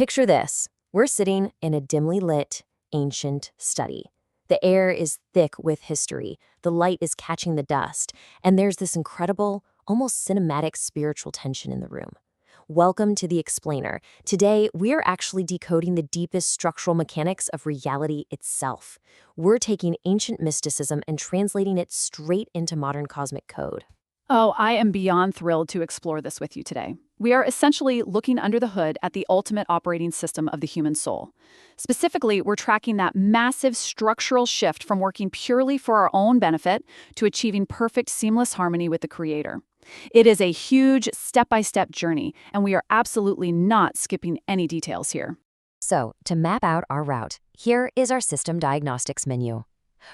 Picture this. We're sitting in a dimly lit, ancient study. The air is thick with history, the light is catching the dust, and there's this incredible, almost cinematic spiritual tension in the room. Welcome to The Explainer. Today, we're actually decoding the deepest structural mechanics of reality itself. We're taking ancient mysticism and translating it straight into modern cosmic code. Oh, I am beyond thrilled to explore this with you today. We are essentially looking under the hood at the ultimate operating system of the human soul. Specifically, we're tracking that massive structural shift from working purely for our own benefit to achieving perfect, seamless harmony with the Creator. It is a huge step-by-step journey, and we are absolutely not skipping any details here. So, to map out our route, here is our system diagnostics menu.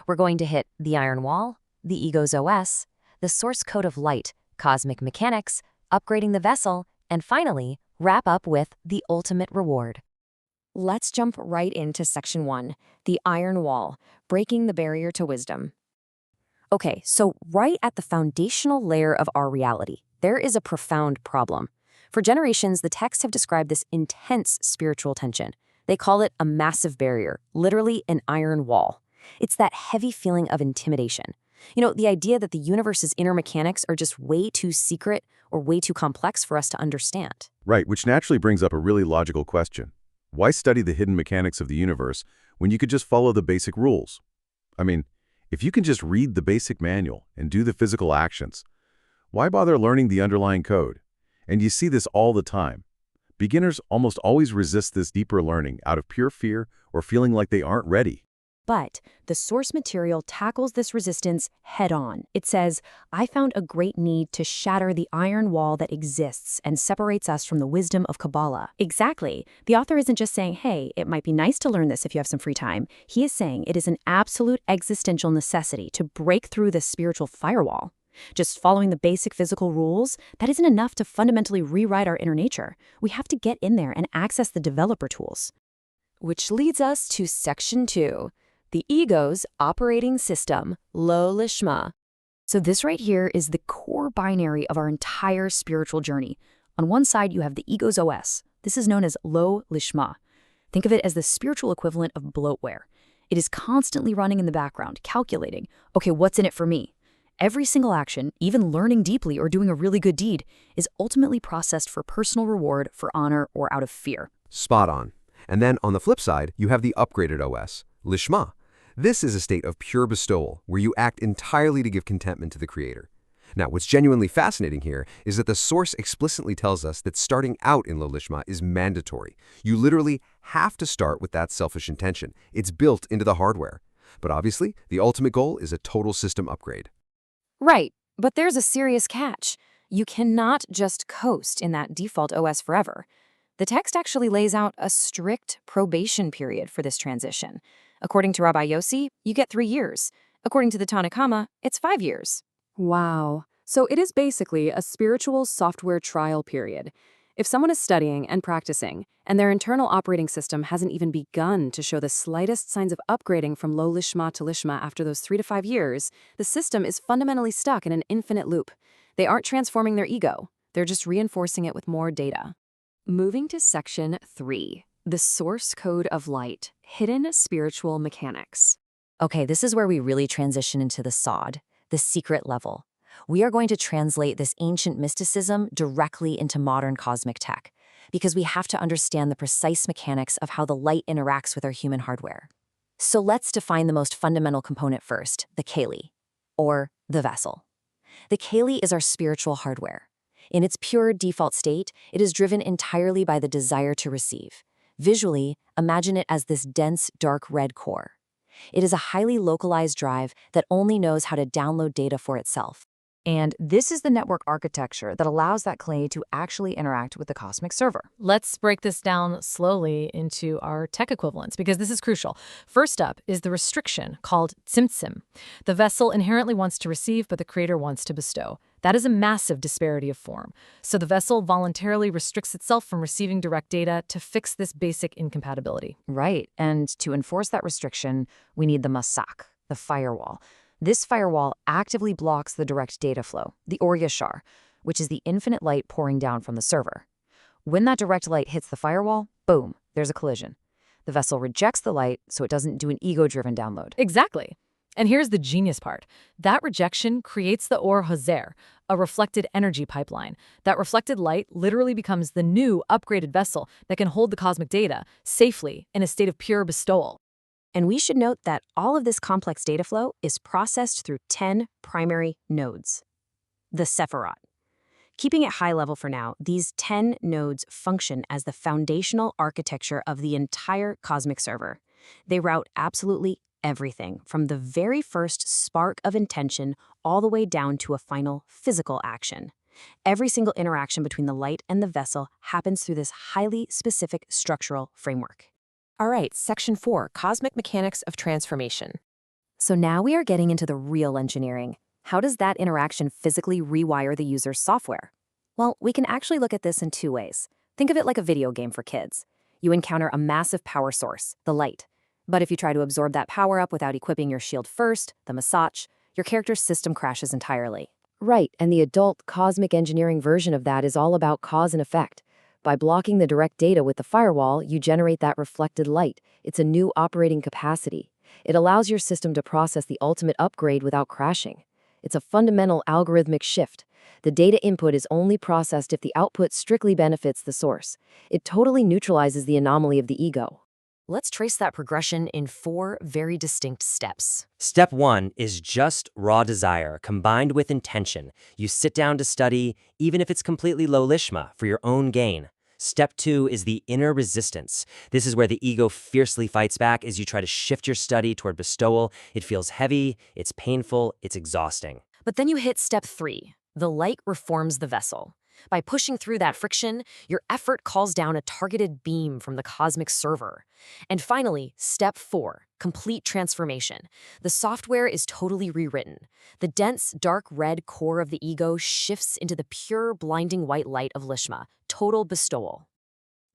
We're going to hit the iron wall, the ego's OS, the source code of light, cosmic mechanics, upgrading the vessel, and finally, wrap up with the ultimate reward. Let's jump right into Section 1, the iron wall, breaking the barrier to wisdom. Okay, so right at the foundational layer of our reality, there is a profound problem. For generations, the texts have described this intense spiritual tension. They call it a massive barrier, literally an iron wall. It's that heavy feeling of intimidation. You know, the idea that the universe's inner mechanics are just way too secret or way too complex for us to understand. Right, which naturally brings up a really logical question. Why study the hidden mechanics of the universe when you could just follow the basic rules? I mean, if you can just read the basic manual and do the physical actions, why bother learning the underlying code? And you see this all the time. Beginners almost always resist this deeper learning out of pure fear or feeling like they aren't ready. But the source material tackles this resistance head-on. It says, I found a great need to shatter the iron wall that exists and separates us from the wisdom of Kabbalah. Exactly. The author isn't just saying, hey, it might be nice to learn this if you have some free time. He is saying it is an absolute existential necessity to break through this spiritual firewall. Just following the basic physical rules, that isn't enough to fundamentally rewrite our inner nature. We have to get in there and access the developer tools. Which leads us to Section 2. The ego's operating system, Lo Lishma. So this right here is the core binary of our entire spiritual journey. On one side, you have the ego's OS. This is known as Lo Lishma. Think of it as the spiritual equivalent of bloatware. It is constantly running in the background, calculating, okay, what's in it for me? Every single action, even learning deeply or doing a really good deed, is ultimately processed for personal reward, for honor, or out of fear. Spot on. And then on the flip side, you have the upgraded OS, Lishma. This is a state of pure bestowal, where you act entirely to give contentment to the Creator. Now, what's genuinely fascinating here is that the source explicitly tells us that starting out in Lo Lishma is mandatory. You literally have to start with that selfish intention. It's built into the hardware. But obviously, the ultimate goal is a total system upgrade. Right, but there's a serious catch. You cannot just coast in that default OS forever. The text actually lays out a strict probation period for this transition. According to Rabbi Yossi, you get 3 years. According to the Tanna Kama, it's 5 years. Wow. So it is basically a spiritual software trial period. If someone is studying and practicing, and their internal operating system hasn't even begun to show the slightest signs of upgrading from Lo Lishma to Lishma after those 3 to 5 years, the system is fundamentally stuck in an infinite loop. They aren't transforming their ego. They're just reinforcing it with more data. Moving to Section 3. The source code of light, hidden spiritual mechanics. Okay, this is where we really transition into the sod, the secret level. We are going to translate this ancient mysticism directly into modern cosmic tech, because we have to understand the precise mechanics of how the light interacts with our human hardware. So let's define the most fundamental component first, the keli, or the vessel. The keli is our spiritual hardware. In its pure default state, it is driven entirely by the desire to receive. Visually, imagine it as this dense, dark red core. It is a highly localized drive that only knows how to download data for itself. And this is the network architecture that allows that clay to actually interact with the cosmic server. Let's break this down slowly into our tech equivalents, because this is crucial. First up is the restriction called Tzimtzum. The vessel inherently wants to receive, but the Creator wants to bestow. That is a massive disparity of form. So the vessel voluntarily restricts itself from receiving direct data to fix this basic incompatibility. Right, and to enforce that restriction, we need the Masach, the firewall. This firewall actively blocks the direct data flow, the Yashar, which is the infinite light pouring down from the server. When that direct light hits the firewall, boom, there's a collision. The vessel rejects the light so it doesn't do an ego-driven download. Exactly. And here's the genius part. That rejection creates the Hozer, a reflected energy pipeline. That reflected light literally becomes the new, upgraded vessel that can hold the cosmic data safely in a state of pure bestowal. And we should note that all of this complex data flow is processed through 10 primary nodes. The Sefirot. Keeping it high level for now, these 10 nodes function as the foundational architecture of the entire cosmic server. They route absolutely everything, from the very first spark of intention all the way down to a final physical action. Every single interaction between the light and the vessel happens through this highly specific structural framework. All right, Section 4, Cosmic Mechanics of Transformation. So now we are getting into the real engineering. How does that interaction physically rewire the user's software? Well, we can actually look at this in two ways. Think of it like a video game for kids. You encounter a massive power source, the light. But if you try to absorb that power up without equipping your shield first, the Masach, your character's system crashes entirely. Right, and the adult cosmic engineering version of that is all about cause and effect. By blocking the direct data with the firewall, you generate that reflected light. It's a new operating capacity. It allows your system to process the ultimate upgrade without crashing. It's a fundamental algorithmic shift. The data input is only processed if the output strictly benefits the source. It totally neutralizes the anomaly of the ego. Let's trace that progression in 4 very distinct steps. Step 1 is just raw desire combined with intention. You sit down to study, even if it's completely Lo Lishma, for your own gain. Step 2 is the inner resistance. This is where the ego fiercely fights back as you try to shift your study toward bestowal. It feels heavy, it's painful, it's exhausting. But then you hit step 3. The light reforms the vessel. By pushing through that friction, your effort calls down a targeted beam from the cosmic server. And finally, step 4, complete transformation. The software is totally rewritten. The dense, dark red core of the ego shifts into the pure, blinding white light of Lishma, total bestowal.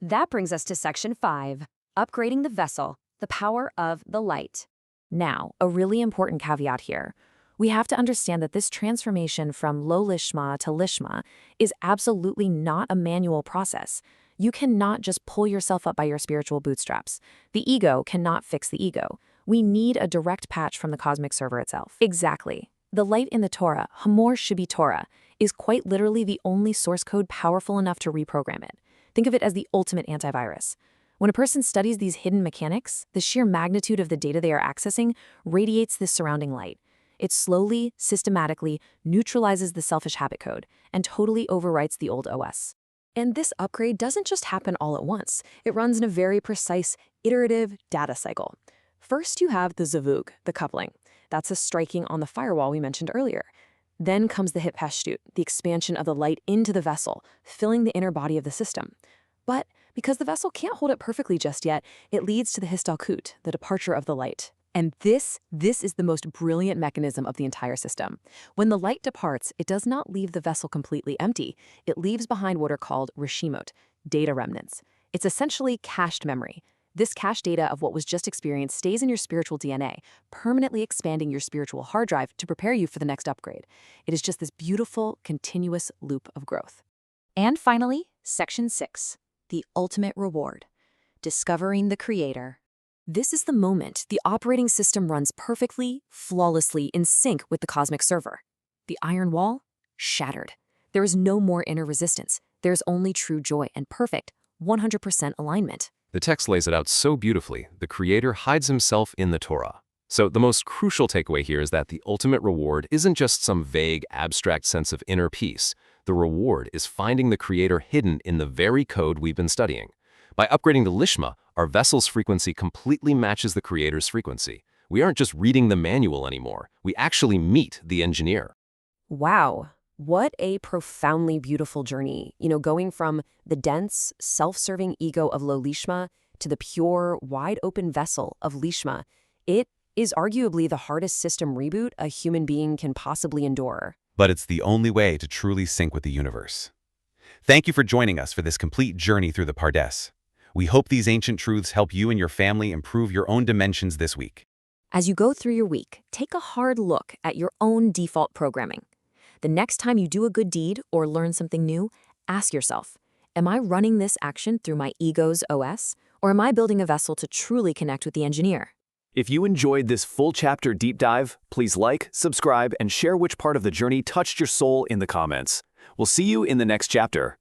That brings us to Section 5, upgrading the vessel, the power of the light. Now, a really important caveat here. We have to understand that this transformation from Lo Lishma to Lishma is absolutely not a manual process. You cannot just pull yourself up by your spiritual bootstraps. The ego cannot fix the ego. We need a direct patch from the cosmic server itself. Exactly. The light in the Torah, Hamor Shibi Torah, is quite literally the only source code powerful enough to reprogram it. Think of it as the ultimate antivirus. When a person studies these hidden mechanics, the sheer magnitude of the data they are accessing radiates this surrounding light. It slowly, systematically neutralizes the selfish habit code and totally overwrites the old OS. And this upgrade doesn't just happen all at once. It runs in a very precise, iterative data cycle. First, you have the zavug, the coupling. That's a striking on the firewall we mentioned earlier. Then comes the hitpashtut, the expansion of the light into the vessel, filling the inner body of the system. But because the vessel can't hold it perfectly just yet, it leads to the histalkut, the departure of the light. And this is the most brilliant mechanism of the entire system. When the light departs, it does not leave the vessel completely empty. It leaves behind what are called reshimot, data remnants. It's essentially cached memory. This cached data of what was just experienced stays in your spiritual DNA, permanently expanding your spiritual hard drive to prepare you for the next upgrade. It is just this beautiful, continuous loop of growth. And finally, Section 6, the ultimate reward, discovering the creator. This is the moment the operating system runs perfectly, flawlessly in sync with the cosmic server. The iron wall? Shattered. There is no more inner resistance. There is only true joy and perfect, 100% alignment. The text lays it out so beautifully. The Creator hides himself in the Torah. So the most crucial takeaway here is that the ultimate reward isn't just some vague, abstract sense of inner peace. The reward is finding the Creator hidden in the very code we've been studying. By upgrading the Lishma, our vessel's frequency completely matches the Creator's frequency. We aren't just reading the manual anymore. We actually meet the engineer. Wow, what a profoundly beautiful journey. Going from the dense, self-serving ego of Lo Lishma to the pure, wide-open vessel of Lishma. It is arguably the hardest system reboot a human being can possibly endure. But it's the only way to truly sync with the universe. Thank you for joining us for this complete journey through the Pardes. We hope these ancient truths help you and your family improve your own dimensions this week. As you go through your week, take a hard look at your own default programming. The next time you do a good deed or learn something new, ask yourself, Am I running this action through my ego's OS, or am I building a vessel to truly connect with the engineer? If you enjoyed this full chapter deep dive, please like, subscribe, and share which part of the journey touched your soul in the comments. We'll see you in the next chapter.